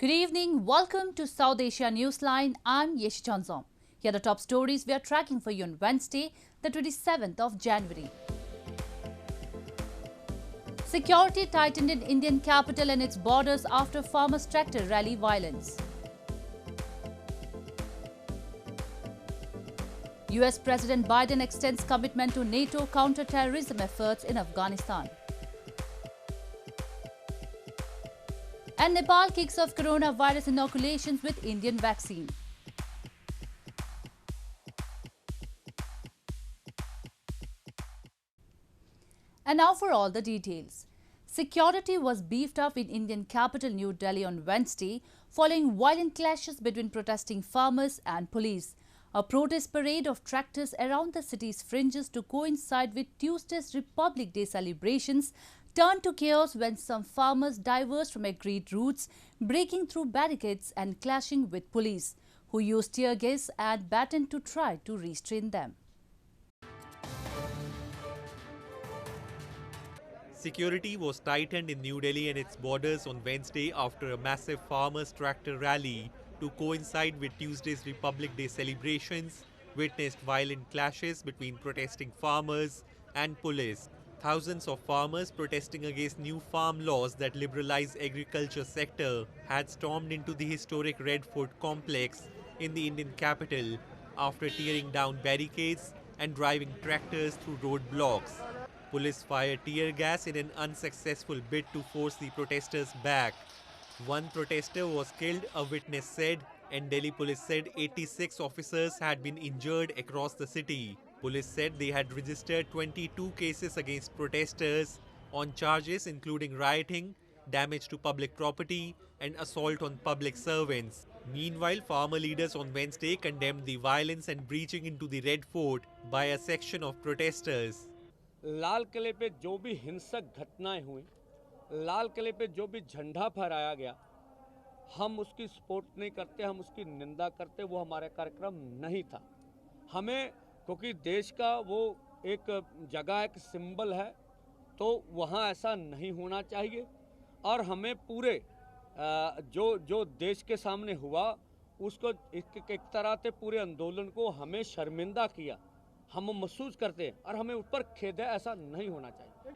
Good evening. Welcome to South Asia Newsline. I'm Yeshi Chanzom. Here are the top stories we are tracking for you on Wednesday, the 27th of January. Security tightened in Indian capital and its borders after farmers' tractor rally violence. US President Biden extends commitment to NATO counter-terrorism efforts in Afghanistan. And Nepal kicks off coronavirus inoculations with Indian vaccine. And now for all the details. Security was beefed up in Indian capital New Delhi on Wednesday following violent clashes between protesting farmers and police. A protest parade of tractors around the city's fringes to coincide with Tuesday's Republic Day celebrations turned to chaos when some farmers diverged from agreed routes, breaking through barricades and clashing with police, who used tear gas and baton to try to restrain them. Security was tightened in New Delhi and its borders on Wednesday after a massive farmers' tractor rally to coincide with Tuesday's Republic Day celebrations witnessed violent clashes between protesting farmers and police. Thousands of farmers protesting against new farm laws that liberalize agriculture sector had stormed into the historic Red Fort complex in the Indian capital after tearing down barricades and driving tractors through roadblocks. Police fired tear gas in an unsuccessful bid to force the protesters back. One protester was killed, a witness said, and Delhi police said 86 officers had been injured across the city. Police said they had registered 22 cases against protesters on charges including rioting, damage to public property, and assault on public servants. Meanwhile, farmer leaders on Wednesday condemned the violence and breaching into the Red Fort by a section of protesters. लाल किले पे जो भी हिंसक घटनाएं हुई, लाल किले पे जो भी झंडा फहराया गया, हम उसकी सपोर्ट नहीं करते, हम उसकी निंदा करते, वो हमारा कार्यक्रम नहीं था। हमें क्योंकि देश का वो एक जगह एक सिंबल है, तो वहाँ ऐसा नहीं होना चाहिए और हमें पूरे जो देश के सामने हुआ उसको एक तरह से पूरे आंदोलन को हमें शर्मिंदा किया, हम महसूस करते हैं और हमें उस पर खेद है, ऐसा नहीं होना चाहिए।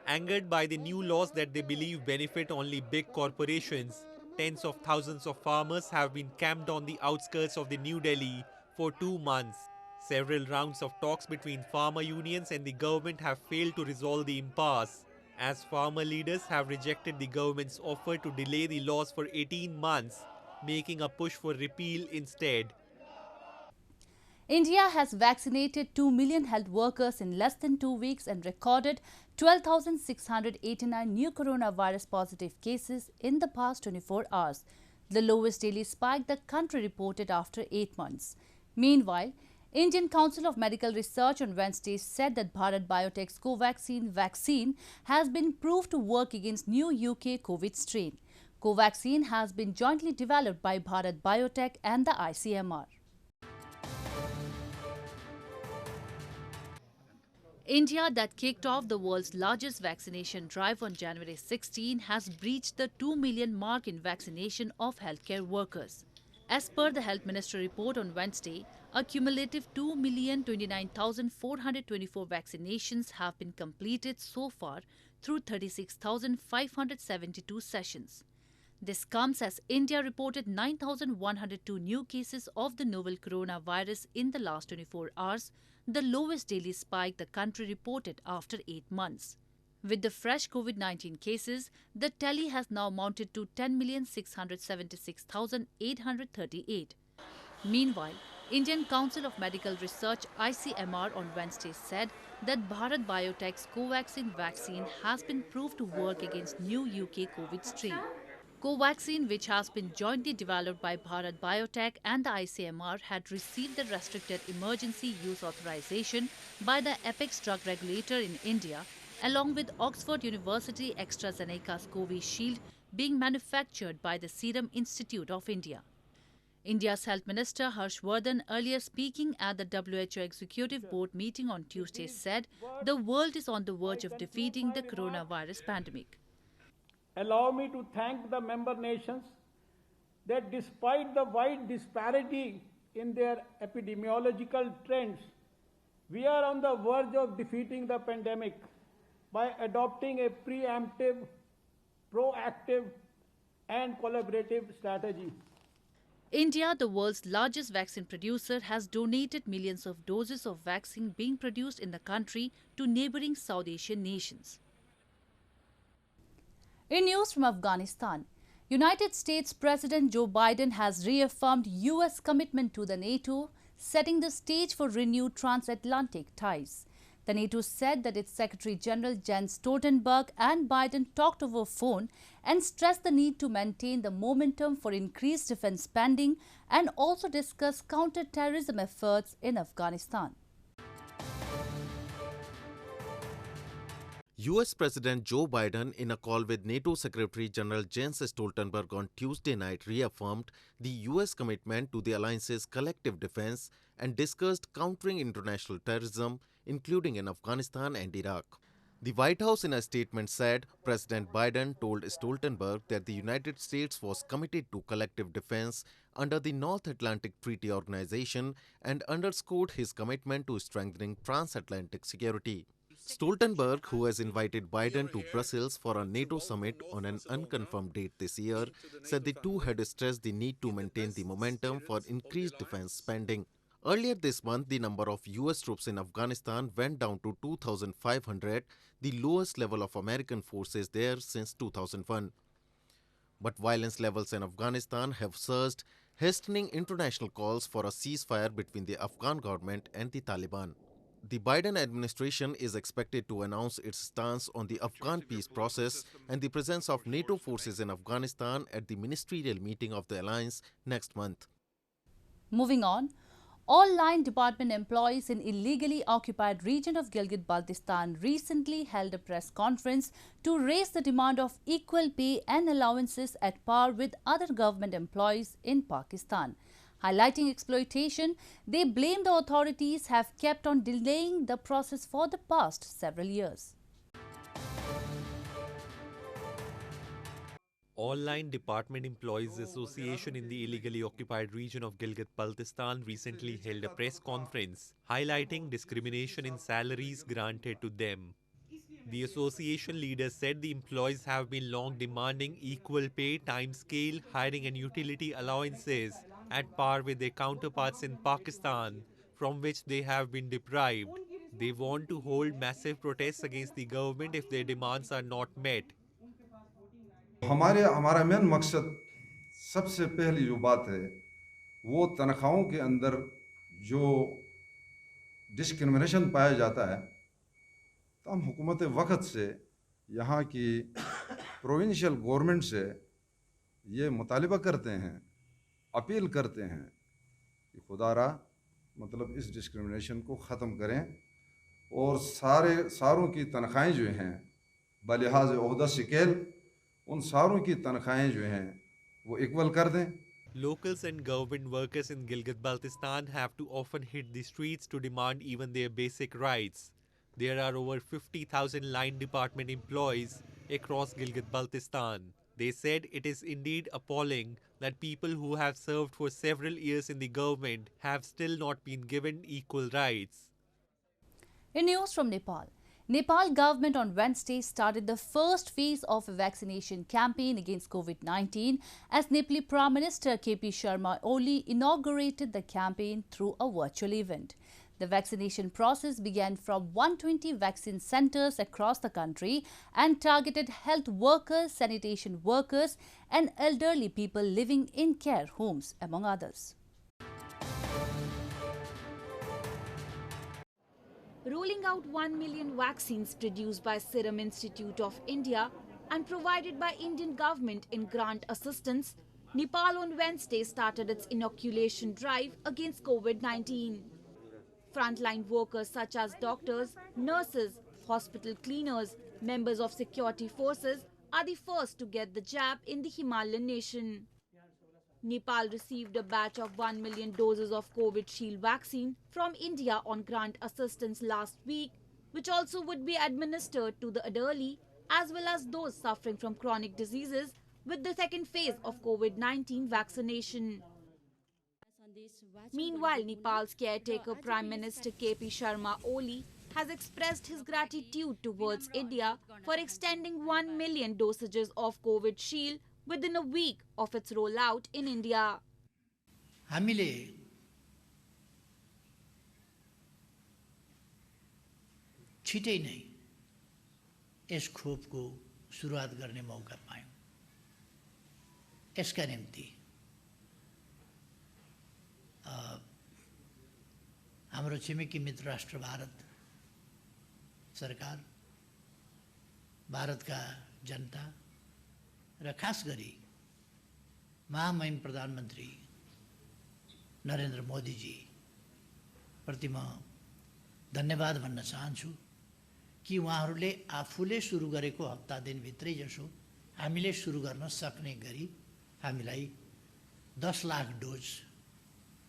Angered by the new laws that they believe benefit only big corporations, tens of thousands of farmers have been camped on the outskirts of the New Delhi for 2 months. Several rounds of talks between farmer unions and the government have failed to resolve the impasse, as farmer leaders have rejected the government's offer to delay the laws for 18 months, making a push for repeal instead. India has vaccinated 2 million health workers in less than 2 weeks and recorded 12,689 new coronavirus positive cases in the past 24 hours, the lowest daily spike the country reported after 8 months. Meanwhile, Indian Council of Medical Research on Wednesday said that Bharat Biotech's Covaxin vaccine has been proved to work against new UK COVID strain. Covaxin has been jointly developed by Bharat Biotech and the ICMR. India, that kicked off the world's largest vaccination drive on January 16, has breached the 2 million mark in vaccination of healthcare workers. As per the Health Minister report on Wednesday, a cumulative 2,029,424 vaccinations have been completed so far through 36,572 sessions. This comes as India reported 9,102 new cases of the novel coronavirus in the last 24 hours, the lowest daily spike the country reported after 8 months. With the fresh COVID-19 cases, the tally has now mounted to 10,676,838. Meanwhile, Indian Council of Medical Research ICMR on Wednesday said that Bharat Biotech's Covaxin vaccine has been proved to work against new UK COVID strain. Covaxin, which has been jointly developed by Bharat Biotech and the ICMR, had received the restricted emergency use authorization by the Apex drug regulator in India, along with Oxford University AstraZeneca's Covishield being manufactured by the Serum Institute of India. India's Health Minister Harsh Vardhan, earlier speaking at the WHO Executive Board meeting on Tuesday, said the world is on the verge of defeating the coronavirus pandemic. Allow me to thank the member nations that despite the wide disparity in their epidemiological trends, we are on the verge of defeating the pandemic by adopting a preemptive, proactive, and collaborative strategy. India, the world's largest vaccine producer, has donated millions of doses of vaccine being produced in the country to neighboring South Asian nations. In news from Afghanistan, United States President Joe Biden has reaffirmed US commitment to the NATO, setting the stage for renewed transatlantic ties. The NATO said that its Secretary General Jens Stoltenberg and Biden talked over phone and stressed the need to maintain the momentum for increased defense spending and also discuss counter-terrorism efforts in Afghanistan. US President Joe Biden, in a call with NATO Secretary General Jens Stoltenberg on Tuesday night, reaffirmed the US commitment to the alliance's collective defense and discussed countering international terrorism, including in Afghanistan and Iraq. The White House, in a statement, said President Biden told Stoltenberg that the United States was committed to collective defense under the North Atlantic Treaty Organization and underscored his commitment to strengthening transatlantic security. Stoltenberg, who has invited Biden to Brussels for a NATO summit on an unconfirmed date this year, said the two had stressed the need to maintain the momentum for increased defense spending. Earlier this month, the number of US troops in Afghanistan went down to 2,500, the lowest level of American forces there since 2001. But violence levels in Afghanistan have surged, hastening international calls for a ceasefire between the Afghan government and the Taliban. The Biden administration is expected to announce its stance on the Afghan peace process and the presence of NATO forces in Afghanistan at the ministerial meeting of the alliance next month. Moving on, all line department employees in illegally occupied region of Gilgit-Baltistan recently held a press conference to raise the demand of equal pay and allowances at par with other government employees in Pakistan. Highlighting exploitation, they blame the authorities have kept on delaying the process for the past several years. All Line Department Employees Association in the illegally occupied region of Gilgit-Baltistan recently held a press conference highlighting discrimination in salaries granted to them. The association leaders said the employees have been long demanding equal pay, time scale, hiring and utility allowances at par with their counterparts in Pakistan, from which they have been deprived. They want to hold massive protests against the government if their demands are not met. हमारा main मकसद सबसे पहली जो बात है वो तनख्वाहों के अंदर जो डिस्क्रिमिनेशन पाया जाता है तो हम हुकूमत वक्त से यहाँ की प्रोविंशियल गवर्नमेंट से ये मुतालिबा करते हैं, अपील करते हैं कि खुदारा मतलब इस डिस्क्रिमिनेशन को ख़त्म करें और सारों की तनख्वाहें जो हैं बलिहाज ओहदा स्केल उन सारों की तनख्वाहें जो हैं वो इक्वल कर दें. Locals and government workers in Gilgit-Baltistan have to often hit the streets to demand even their basic rights. There are over 50,000 line department employees across Gilgit-Baltistan. They said it is indeed appalling that people who have served for several years in the government have still not been given equal rights. In news from Nepal government on Wednesday started the first phase of a vaccination campaign against COVID-19 as Nepali Prime Minister KP Sharma Oli inaugurated the campaign through a virtual event. The vaccination process began from 120 vaccine centers across the country and targeted health workers, sanitation workers and elderly people living in care homes, among others. Rolling out 1 million vaccines produced by Serum Institute of India and provided by Indian government in grant assistance, Nepal on Wednesday started its inoculation drive against COVID-19. Frontline workers such as doctors, nurses, hospital cleaners, members of security forces are the first to get the jab in the Himalayan nation. Nepal received a batch of 1 million doses of Covishield vaccine from India on grant assistance last week, which also would be administered to the elderly as well as those suffering from chronic diseases with the second phase of COVID-19 vaccination. Meanwhile, Nepal's caretaker Prime Minister KP Sharma Oli has expressed his gratitude towards India for extending 1 million dosages of COVID Shield within a week of its rollout in India. हामीले छिटै नै yes खोपको सुरुवात गर्ने मौका पायौं। यसका निम्ति हाम्रो छिमेकी मित्र राष्ट्र भारत सरकार, भारतका जनता र खास गरी महामहिम प्रधानमन्त्री नरेन्द्र मोदी जी प्रति म धन्यवाद भन्न चाहन्छु कि उहाँहरूले आफूले सुरु गरेको हप्ता दिनभित्रै जसो हामीले सुरु गर्न सक्ने गरी हामीलाई 10 लाख डोज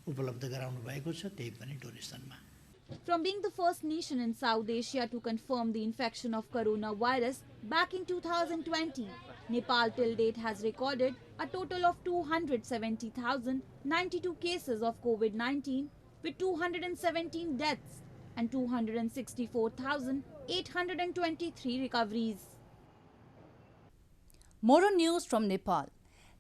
उपलब्ध गराउनु भएको छ, त्यही पनि डोनेसनमा। From being the first nation in South Asia to confirm the infection of coronavirus back in 2020, Nepal till date has recorded a total of 270,092 cases of COVID-19 with 217 deaths and 264,823 recoveries. More on news from Nepal.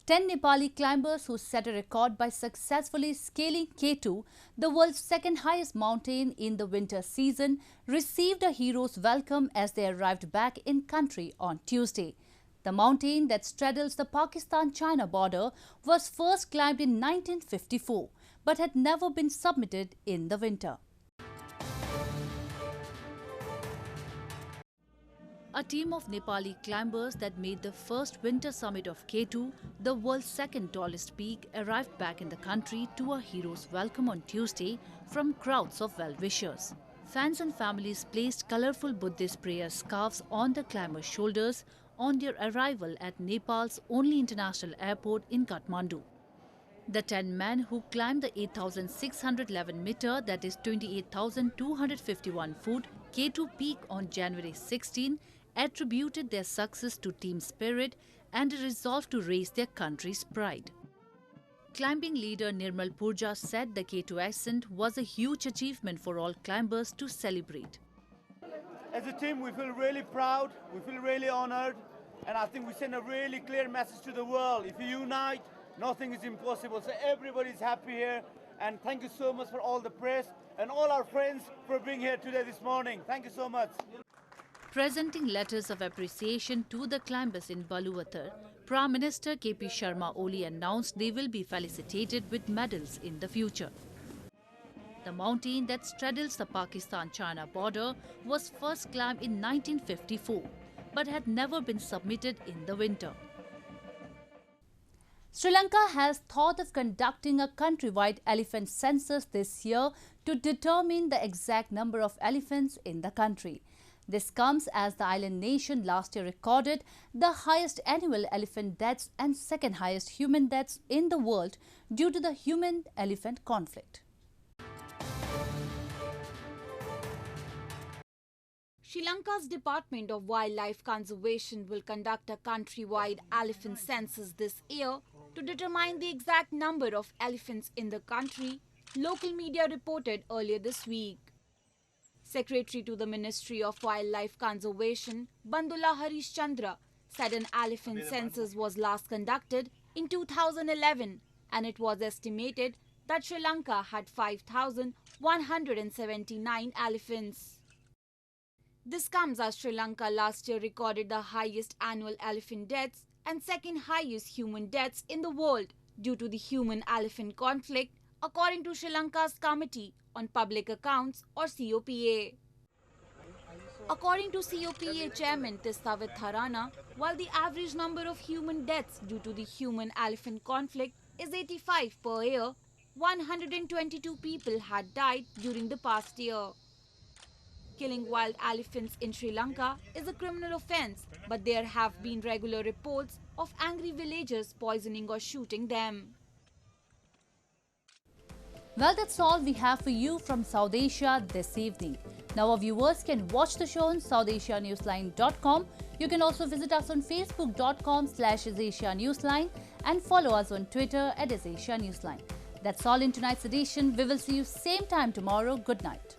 10 Nepali climbers who set a record by successfully scaling K2, the world's second highest mountain in the winter season, received a hero's welcome as they arrived back in country on Tuesday. The mountain that straddles the Pakistan-China border was first climbed in 1954 but had never been submitted in the winter. A team of Nepali climbers that made the first winter summit of K2, the world's second tallest peak, arrived back in the country to a hero's welcome on Tuesday from crowds of well-wishers. Fans and families placed colourful Buddhist prayer scarves on the climbers' shoulders on their arrival at Nepal's only international airport in Kathmandu. The 10 men who climbed the 8,611 metre, that is 28,251 foot, K2 peak on January 16 attributed their success to team spirit and a resolve to raise their country's pride. Climbing leader Nirmal Purja said the K2 ascent was a huge achievement for all climbers to celebrate. As a team, we feel really proud, we feel really honored, and I think we send a really clear message to the world. If you unite, nothing is impossible. So everybody's happy here, and thank you so much for all the press and all our friends for being here today this morning. Thank you so much. Presenting letters of appreciation to the climbers in Baluwatar, Prime Minister KP Sharma Oli announced they will be felicitated with medals in the future. The mountain that straddles the Pakistan-China border was first climbed in 1954 but had never been submitted in the winter. Sri Lanka has thought of conducting a countrywide elephant census this year to determine the exact number of elephants in the country. This comes as the island nation last year recorded the highest annual elephant deaths and second highest human deaths in the world due to the human-elephant conflict. Sri Lanka's Department of Wildlife Conservation will conduct a countrywide elephant census this year to determine the exact number of elephants in the country, local media reported earlier this week. Secretary to the Ministry of Wildlife Conservation, Bandula Harish Chandra, said an elephant census was last conducted in 2011 and it was estimated that Sri Lanka had 5,179 elephants. This comes as Sri Lanka last year recorded the highest annual elephant deaths and second highest human deaths in the world due to the human-elephant conflict, according to Sri Lanka's Committee on Public Accounts or COPA. According to COPA Chairman Tistavit Tharana, while the average number of human deaths due to the human-elephant conflict is 85 per year, 122 people had died during the past year. Killing wild elephants in Sri Lanka is a criminal offence, but there have been regular reports of angry villagers poisoning or shooting them. Well, that's all we have for you from South Asia this evening. Now our viewers can watch the show on SouthAsiaNewsline.com. You can also visit us on Facebook.com/AsAsiaNewsline and follow us on Twitter @AsAsiaNewsline. That's all in tonight's edition. We will see you same time tomorrow. Good night.